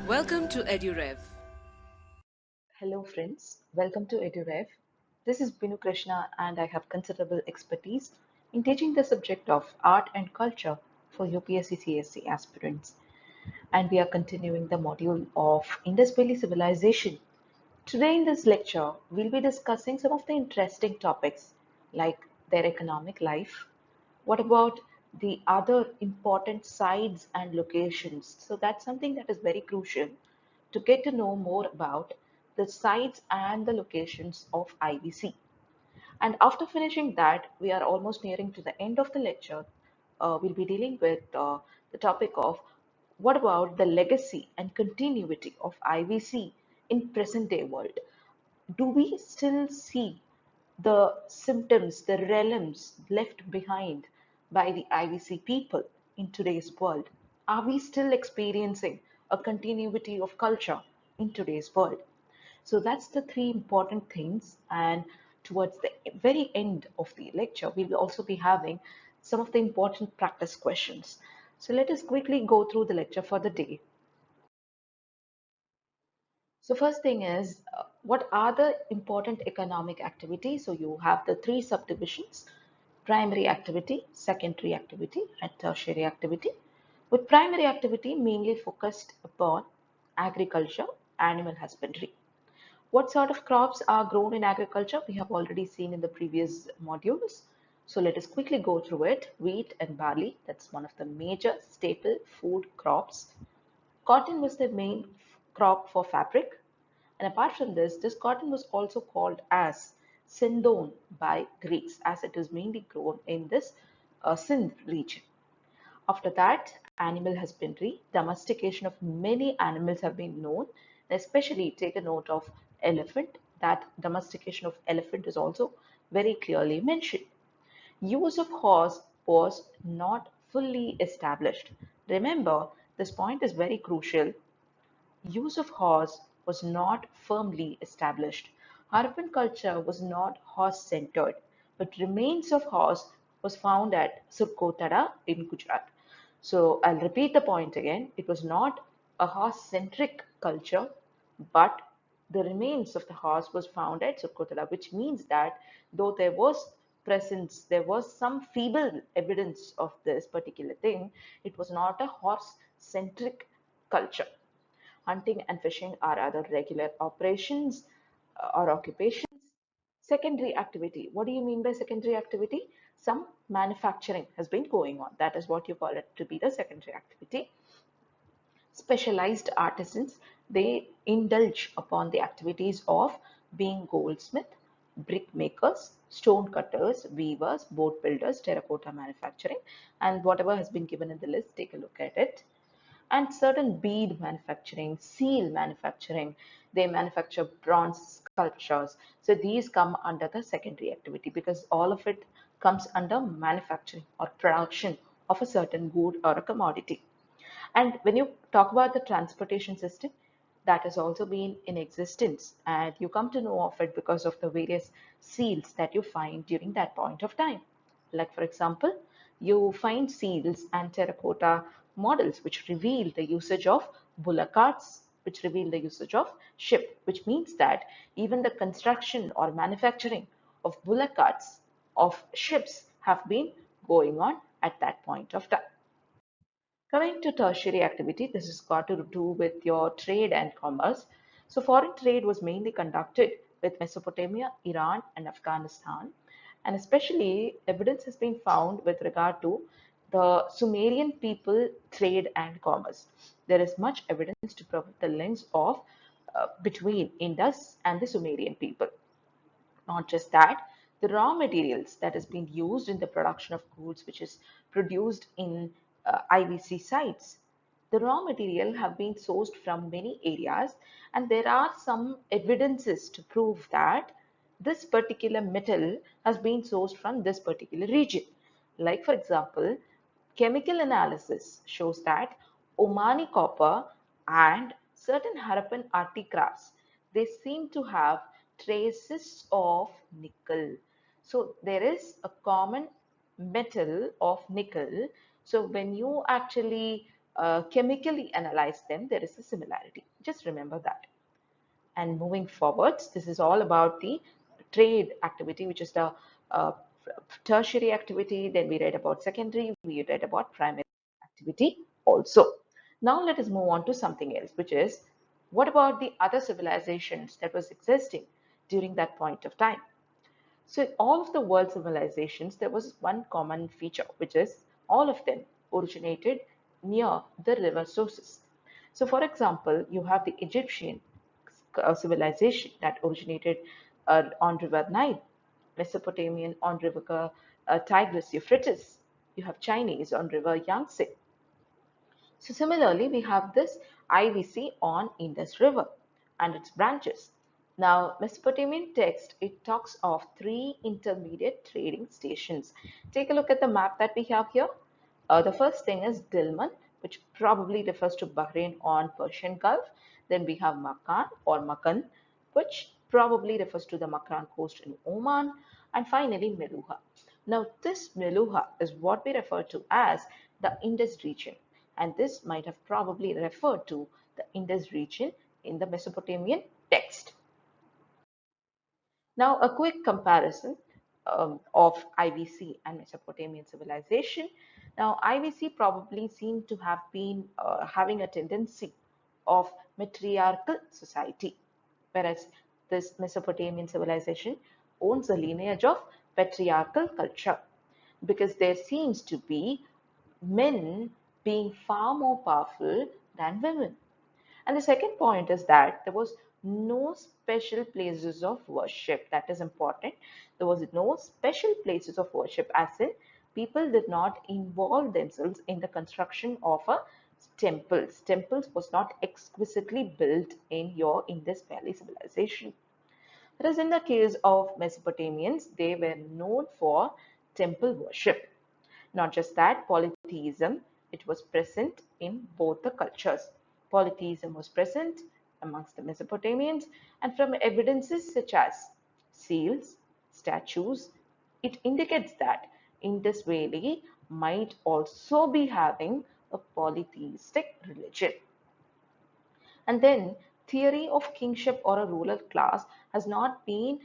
Welcome to EduRev. Hello friends, welcome to EduRev. This is Binu Krishna and I have considerable expertise in teaching the subject of art and culture for UPSC CSE aspirants. And we are continuing the module of Indus Valley Civilization. Today in this lecture, we'll be discussing some of the interesting topics like their economic life. What about the other important sites and locations? So that's something that is very crucial to get to know more about the sites and the locations of IVC. And after finishing that, we are almost nearing to the end of the lecture. We'll be dealing with the topic of what about the legacy and continuity of IVC in present day world. Do we still see the symptoms, the realms left behind by the IVC people in today's world? Are we still experiencing a continuity of culture in today's world? So that's the three important things. And towards the very end of the lecture, we will also be having some of the important practice questions. So let us quickly go through the lecture for the day. So first thing is, what are the important economic activities? So you have the three subdivisions: primary activity, secondary activity, and tertiary activity. With primary activity mainly focused upon agriculture, animal husbandry. What sort of crops are grown in agriculture? We have already seen in the previous modules. So let us quickly go through it. Wheat and barley, that's one of the major staple food crops. Cotton was the main crop for fabric. And apart from this, this cotton was also called as Sindon by Greeks, as it is mainly grown in this Sindh region. After that, animal husbandry, domestication of many animals have been known, especially take a note of elephant. That domestication of elephant is also very clearly mentioned. Use of horse was not fully established. Remember, this point is very crucial. Use of horse was not firmly established. Harappan culture was not horse-centered, but remains of horse was found at Surkotada in Gujarat. So I'll repeat the point again. It was not a horse-centric culture, but the remains of the horse was found at Surkotada, which means that though there was presence, there was some feeble evidence of this particular thing, it was not a horse-centric culture. Hunting and fishing are other regular operations or occupations. Secondary activity. What do you mean by secondary activity? Some manufacturing has been going on. That is what you call it to be the secondary activity. Specialized artisans, they indulge upon the activities of being goldsmith, brick makers, stone cutters, weavers, boat builders, terracotta manufacturing, and whatever has been given in the list, take a look at it. And certain bead manufacturing, seal manufacturing, they manufacture bronze sculptures. So these come under the secondary activity because all of it comes under manufacturing or production of a certain good or a commodity. And when you talk about the transportation system, that has also been in existence, and you come to know of it because of the various seals that you find during that point of time. Like, for example, you find seals and terracotta models which reveal the usage of bullock carts, which reveal the usage of ship, which means that even the construction or manufacturing of bullock carts of ships have been going on at that point of time. Coming to tertiary activity, this has got to do with your trade and commerce. So foreign trade was mainly conducted with Mesopotamia, Iran, and Afghanistan. And especially evidence has been found with regard to the Sumerian people trade and commerce. There is much evidence to prove the links of between Indus and the Sumerian people. Not just that, the raw materials that has been used in the production of goods which is produced in IVC sites, the raw material have been sourced from many areas, and there are some evidences to prove that this particular metal has been sourced from this particular region. Like, for example, chemical analysis shows that Omani copper and certain Harappan articrafts, they seem to have traces of nickel. So there is a common metal of nickel. So when you actually chemically analyze them, there is a similarity. Just remember that. And moving forwards, this is all about the trade activity, which is the uh, tertiary activity. Then we read about secondary, we read about primary activity also. Now let us move on to something else, which is what about the other civilizations that was existing during that point of time? So in all of the world civilizations, there was one common feature, which is all of them originated near the river sources. So for example, you have the Egyptian civilization that originated on river Nile, Mesopotamian on river Tigris, Euphrates. You have Chinese on river Yangtze. So similarly, we have this IVC on Indus River and its branches. Now, Mesopotamian text, it talks of three intermediate trading stations. Take a look at the map that we have here. The first thing is Dilmun, which probably refers to Bahrain on Persian Gulf. Then we have Makan or Makan, which probably refers to the Makran coast in Oman. And finally, Meluha. Now, this Meluha is what we refer to as the Indus region, and this might have probably referred to the Indus region in the Mesopotamian text. Now, a quick comparison of IVC and Mesopotamian civilization. Now, IVC probably seem to have been having a tendency of matriarchal society, whereas this Mesopotamian civilization owns a lineage of patriarchal culture, because there seems to be men being far more powerful than women. And the second point is that there was no special places of worship. That is important. There was no special places of worship, as in people did not involve themselves in the construction of a temples. Temples was not exquisitely built in your Indus Valley civilization. Whereas in the case of Mesopotamians, they were known for temple worship. Not just that, polytheism, it was present in both the cultures. Polytheism was present amongst the Mesopotamians, and from evidences such as seals, statues, it indicates that Indus Valley might also be having a polytheistic religion. And then theory of kingship or a ruler class has not been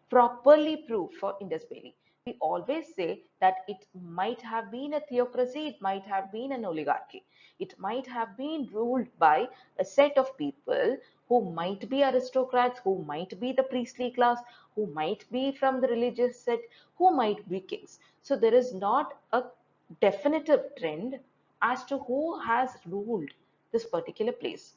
properly proved for Indus Valley. We always say that it might have been a theocracy, it might have been an oligarchy. It might have been ruled by a set of people who might be aristocrats, who might be the priestly class, who might be from the religious set, who might be kings. So there is not a definitive trend as to who has ruled this particular place.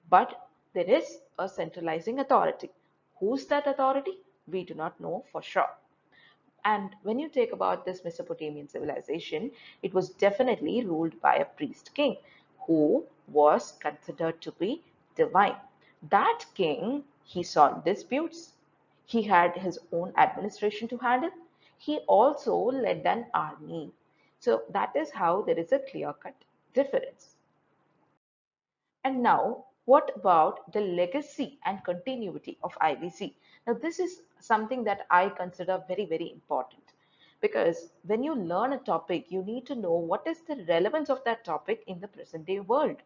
But there is a centralizing authority. Who's that authority? We do not know for sure. And when you take about this Mesopotamian civilization, it was definitely ruled by a priest king who was considered to be divine. That king, he solved disputes. He had his own administration to handle. He also led an army. So that is how there is a clear-cut difference. And now, what about the legacy and continuity of IVC? Now, this is something that I consider very, very important, because when you learn a topic, you need to know what is the relevance of that topic in the present day world.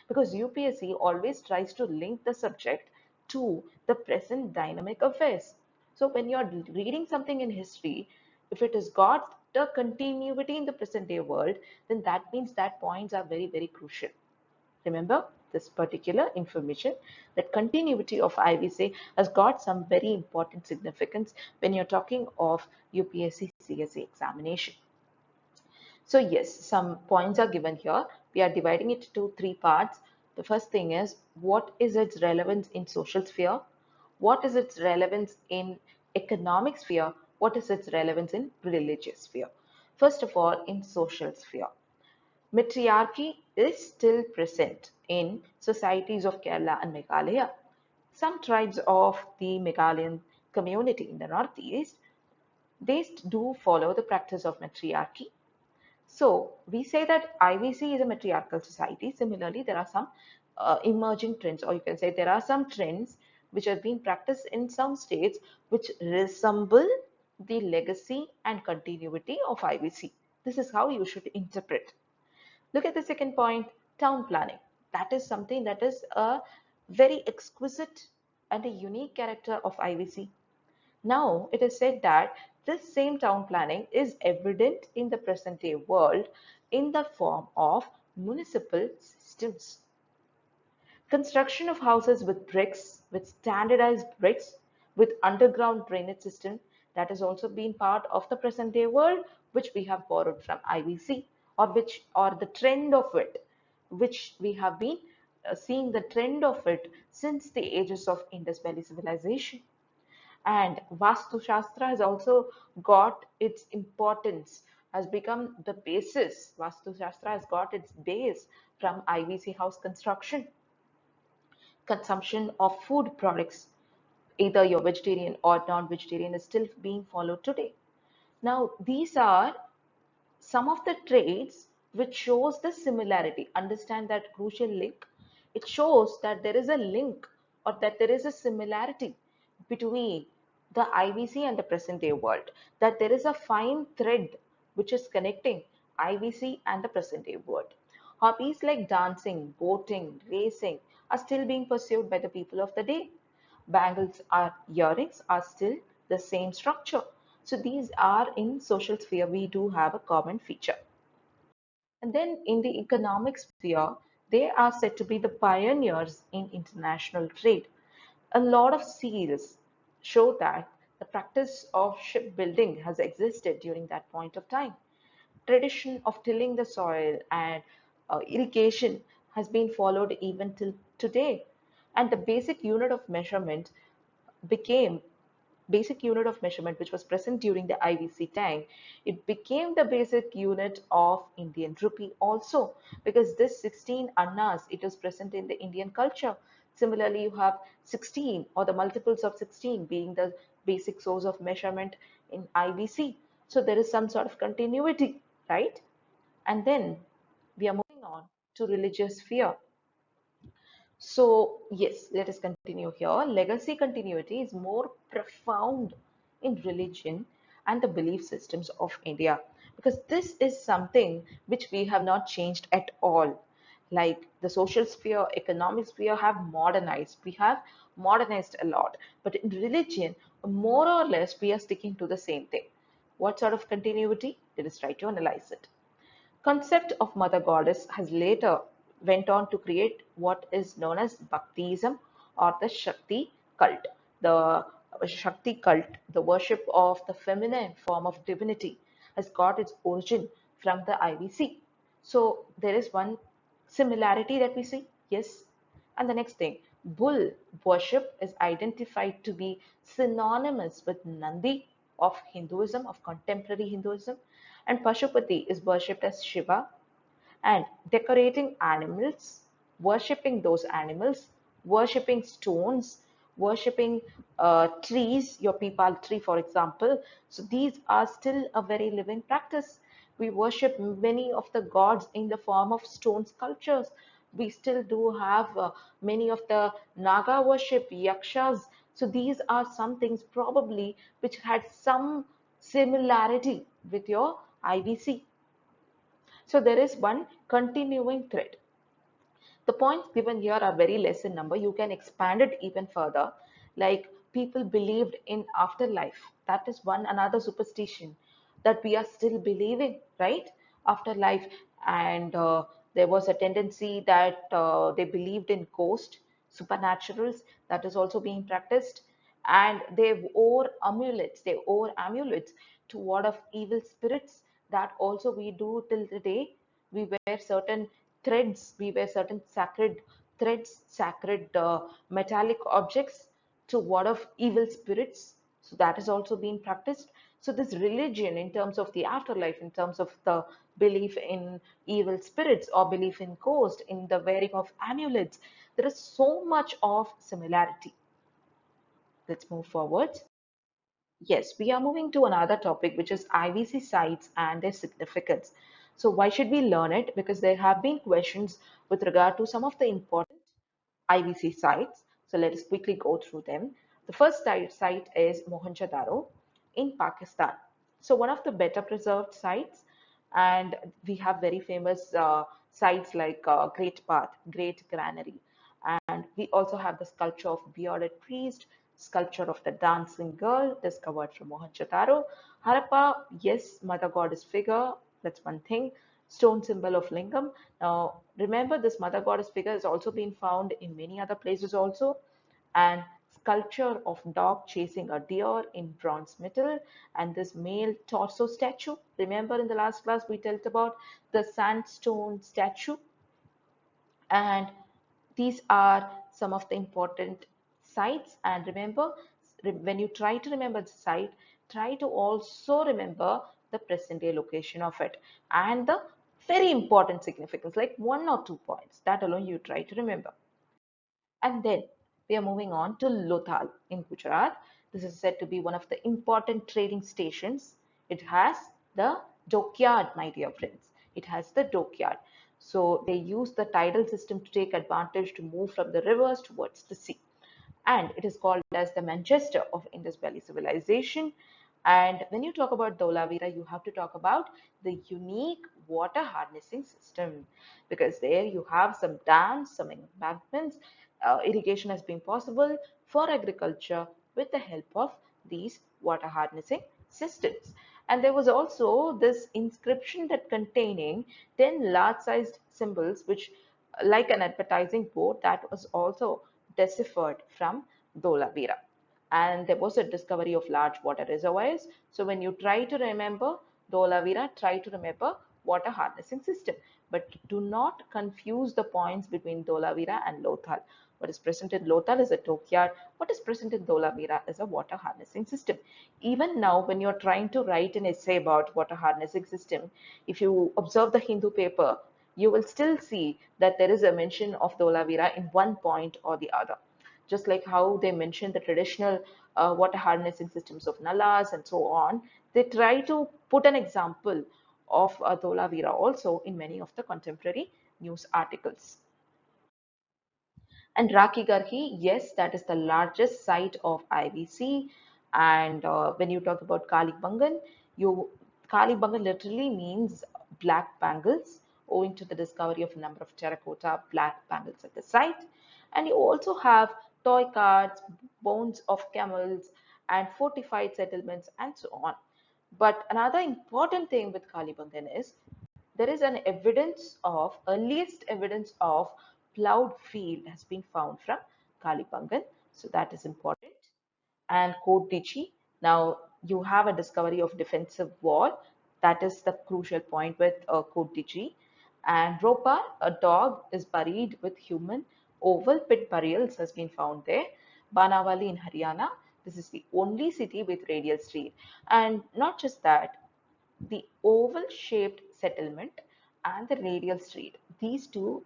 Because UPSC always tries to link the subject to the present dynamic affairs. So, when you're reading something in history, if it has got the continuity in the present day world, then that means that points are very, very crucial. Remember this particular information, that continuity of IVC has got some very important significance when you're talking of UPSC CSE examination. So yes, some points are given here. We are dividing it into three parts. The first thing is, what is its relevance in social sphere? What is its relevance in economic sphere? What is its relevance in religious sphere? First of all, in social sphere. Matriarchy is still present in societies of Kerala and Meghalaya. Some tribes of the Meghalayan community in the northeast, they do follow the practice of matriarchy. So we say that IVC is a matriarchal society. Similarly, there are some emerging trends, or you can say there are some trends which are being practiced in some states which resemble the legacy and continuity of IVC. This is how you should interpret. Look at the second point, Town planning. That is something that is a very exquisite and a unique character of IVC. Now, it is said that this same town planning is evident in the present day world in the form of municipal systems. Construction of houses with bricks, with standardized bricks, with underground drainage system, that has also been part of the present day world, which we have borrowed from IVC, or the trend of it, which we have been seeing the trend of it since the ages of Indus Valley Civilization. And Vastu Shastra has also got its importance, has become the basis. Vastu Shastra has got its base from IVC house construction. Consumption of food products, either you're vegetarian or non-vegetarian, is still being followed today. Now, these are some of the traits which shows the similarity. Understand that crucial link. It shows that there is a link or that there is a similarity between the IVC and the present day world, that there is a fine thread which is connecting IVC and the present day world. Hobbies like dancing, boating, racing are still being pursued by the people of the day. Bangles or earrings are still the same structure. So these are in social sphere, we do have a common feature. And then in the economic sphere, they are said to be the pioneers in international trade. A lot of seals show that the practice of shipbuilding has existed during that point of time. Tradition of tilling the soil and irrigation has been followed even till today. And the became basic unit of measurement which was present during the IVC time, it became the basic unit of Indian rupee also, because this 16 annas, it is present in the Indian culture. Similarly, you have 16 or the multiples of 16 being the basic source of measurement in IVC. So there is some sort of continuity, right? And then we are moving on to religious fear. So, yes, let us continue here. Legacy continuity is more profound in religion and the belief systems of India, because this is something which we have not changed at all. Like the social sphere, economic sphere have modernized. We have modernized a lot. But in religion, more or less, we are sticking to the same thing. What sort of continuity? Let us try to analyze it. Concept of mother goddess has later went on to create what is known as Bhaktism or the Shakti cult. The Shakti cult, the worship of the feminine form of divinity, has got its origin from the IVC. So there is one similarity that we see, yes. And the next thing, bull worship is identified to be synonymous with Nandi of Hinduism, of contemporary Hinduism, and Pashupati is worshipped as Shiva, and decorating animals, worshipping those animals, worshipping stones, worshipping trees, your peepal tree, for example. So these are still a very living practice. We worship many of the gods in the form of stone sculptures. We still do have many of the Naga worship, yakshas. So these are some things probably which had some similarity with your IVC. So there is one continuing thread. The points given here are very less in number. You can expand it even further. Like people believed in afterlife. That is one another superstition that we are still believing, right? Afterlife. And there was a tendency that they believed in ghost, supernaturals. That is also being practiced. And they wore amulets to ward off evil spirits. That also we do till the day. We wear certain threads, we wear certain sacred threads, sacred metallic objects to ward off evil spirits. So that is also being practiced. So this religion, in terms of the afterlife, in terms of the belief in evil spirits or belief in ghost, in the wearing of amulets, there is so much of similarity. Let's move forward. Yes, we are moving to another topic, which is IVC sites and their significance. So why should we learn it? Because there have been questions with regard to some of the important IVC sites. So let us quickly go through them. The first site is Mohenjo-daro in Pakistan. So one of the better preserved sites, and we have very famous sites like Great Bath, Great Granary, and we also have the sculpture of bearded priest, sculpture of the dancing girl discovered from Mohenjo-daro. Harappa, yes, mother goddess figure, that's one thing. Stone symbol of lingam. Now, remember this mother goddess figure has also been found in many other places also. And sculpture of dog chasing a deer in bronze metal, and this male torso statue. Remember in the last class we talked about the sandstone statue, and these are some of the important sites. And remember, when you try to remember the site, try to also remember the present day location of it and the very important significance, like 1 or 2 points. That alone you try to remember. And then we are moving on to Lothal in Gujarat. This is said to be one of the important trading stations. It has the dockyard, my dear friends. It has the dockyard. So they use the tidal system to take advantage to move from the rivers towards the sea. And it is called as the Manchester of Indus Valley Civilization. And when you talk about Dholavira, you have to talk about the unique water harnessing system, because there you have some dams, some embankments. Irrigation has been possible for agriculture with the help of these water harnessing systems. And there was also this inscription that containing 10 large-sized symbols, which like an advertising board, that was also deciphered from Dholavira. And there was a discovery of large water reservoirs. So when you try to remember Dholavira, try to remember water harnessing system. But do not confuse the points between Dholavira and Lothal. What is present in Lothal is a dockyard. What is present in Dholavira is a water harnessing system. Even now, when you're trying to write an essay about water harnessing system, if you observe the Hindu paper, you will still see that there is a mention of Dholavira in one point or the other. Just like how they mention the traditional water harnessing systems of Nalas and so on, they try to put an example of Dholavira also in many of the contemporary news articles. And Raki Garhi, yes, that is the largest site of IVC. And when you talk about Kalibangan, Kalibangan literally means black bangles, owing to the discovery of a number of terracotta black bangles at the site. And you also have toy carts, bones of camels, and fortified settlements, and so on. But another important thing with Kalibangan is there is an evidence of earliest evidence of plowed field has been found from Kalibangan, so that is important. And Koddichi, now you have a discovery of defensive wall, that is the crucial point with Koddichi. And Ropar, a dog is buried with human oval pit burials has been found there. Banawali in Haryana, this is the only city with radial street. And not just that, the oval shaped settlement and the radial street. These two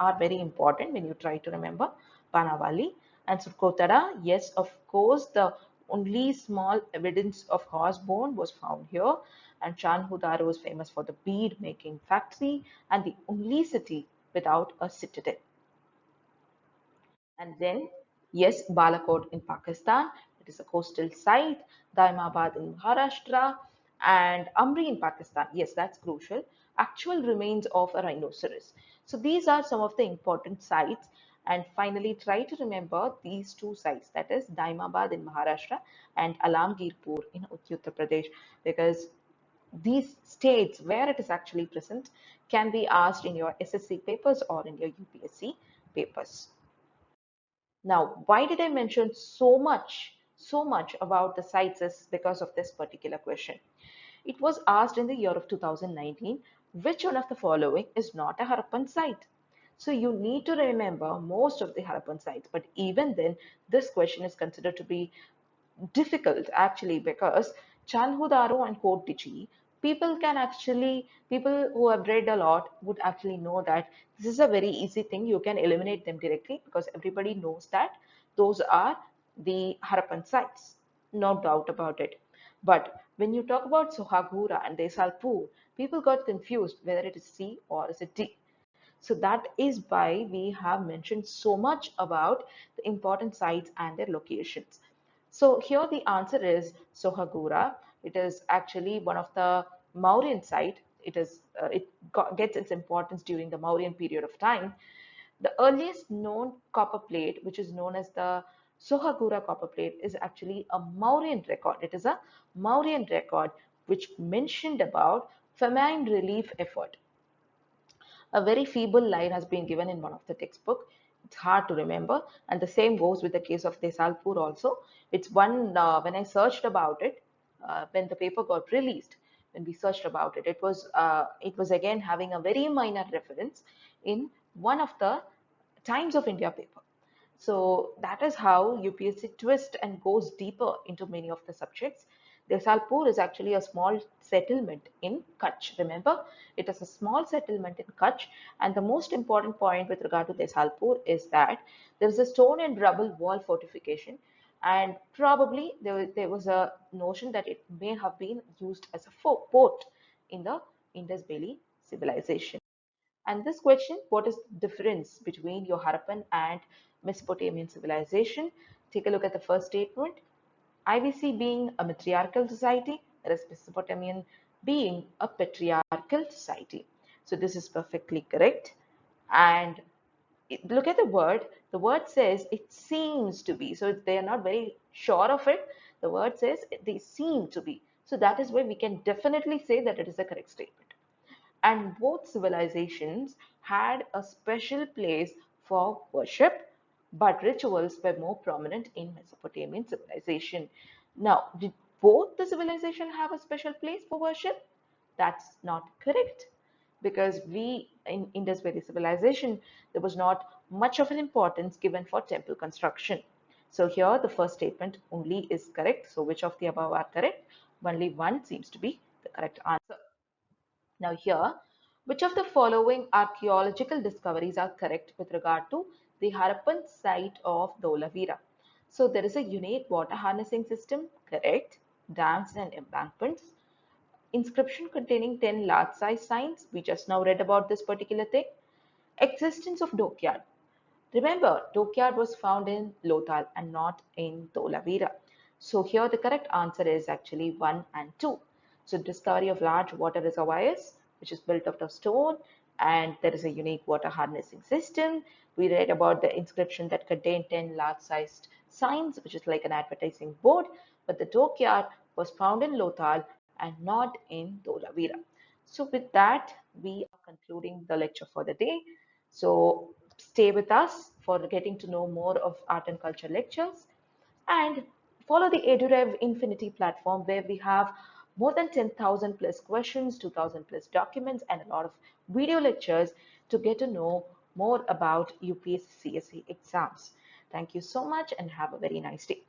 are very important when you try to remember Panavali. And Surkotara, yes, of course, the only small evidence of horse bone was found here. And Chanhudar was famous for the bead making factory and the only city without a citadel. And then, yes, Balakot in Pakistan, it is a coastal site, Daimabad in Maharashtra, and Amri in Pakistan. Yes, that's crucial. Actual remains of a rhinoceros. So these are some of the important sites. And finally, try to remember these two sites, that is Daimabad in Maharashtra and Alamgirpur in Uttar Pradesh, because these states where it is actually present can be asked in your SSC papers or in your UPSC papers. Now, why did I mention so much about the sites is because of this particular question. It was asked in the year of 2019, which one of the following is not a Harappan site? So you need to remember most of the Harappan sites, but even then, this question is considered to be difficult actually, because Chanhudaro and Koddichi, people who have read a lot would actually know that this is a very easy thing. You can eliminate them directly because everybody knows that those are the Harappan sites, no doubt about it. But when you talk about Sohagura and Desalpur, people got confused whether it is C or is it D. So that is why we have mentioned so much about the important sites and their locations. So here the answer is Sohagura. It is actually one of the Mauryan site. gets its importance during the Mauryan period of time. The earliest known copper plate, which is known as the Sohagura copper plate, is actually a Mauryan record. It is a Mauryan record which mentioned about famine relief effort. A very feeble line has been given in one of the textbook. It's hard to remember, and the same goes with the case of Desalpur also. It's one when I searched about it, when the paper got released, when we searched about it, it was again having a very minor reference in one of the Times of India paper. So that is how UPSC twists and goes deeper into many of the subjects. Desalpur is actually a small settlement in Kutch. Remember, it is a small settlement in Kutch, and the most important point with regard to Desalpur is that there is a stone and rubble wall fortification, and probably there was a notion that it may have been used as a port in the Indus Valley Civilization. And this question, what is the difference between your Harappan and Mesopotamian civilization? Take a look at the first statement. IVC being a matriarchal society, whereas Mesopotamian being a patriarchal society. So this is perfectly correct. And look at the word says it seems to be, so they are not very sure of it. The word says they seem to be, so that is why we can definitely say that it is a correct statement. And both civilizations had a special place for worship, but rituals were more prominent in Mesopotamian civilization. Now, did both the civilization have a special place for worship? That's not correct, because we in Indus Valley civilization, there was not much of an importance given for temple construction. So here the first statement only is correct. So which of the above are correct? Only one seems to be the correct answer. Now here, which of the following archaeological discoveries are correct with regard to the Harappan site of Dholavira? So there is a unique water harnessing system, correct, dams and embankments, inscription containing 10 large size signs, we just now read about this particular thing, existence of dockyard. Remember, dockyard was found in Lothal and not in Dholavira. So here the correct answer is actually 1 and 2. So discovery of large water reservoirs, which is built out of stone, and there is a unique water harnessing system. We read about the inscription that contained 10 large-sized signs, which is like an advertising board, but the dockyard was found in Lothal and not in Dholavira. So with that, we are concluding the lecture for the day. So stay with us for getting to know more of art and culture lectures, and follow the EduRev Infinity platform, where we have more than 10,000 plus questions, 2,000 plus documents, and a lot of video lectures to get to know more about UPSC CSE exams. Thank you so much and have a very nice day.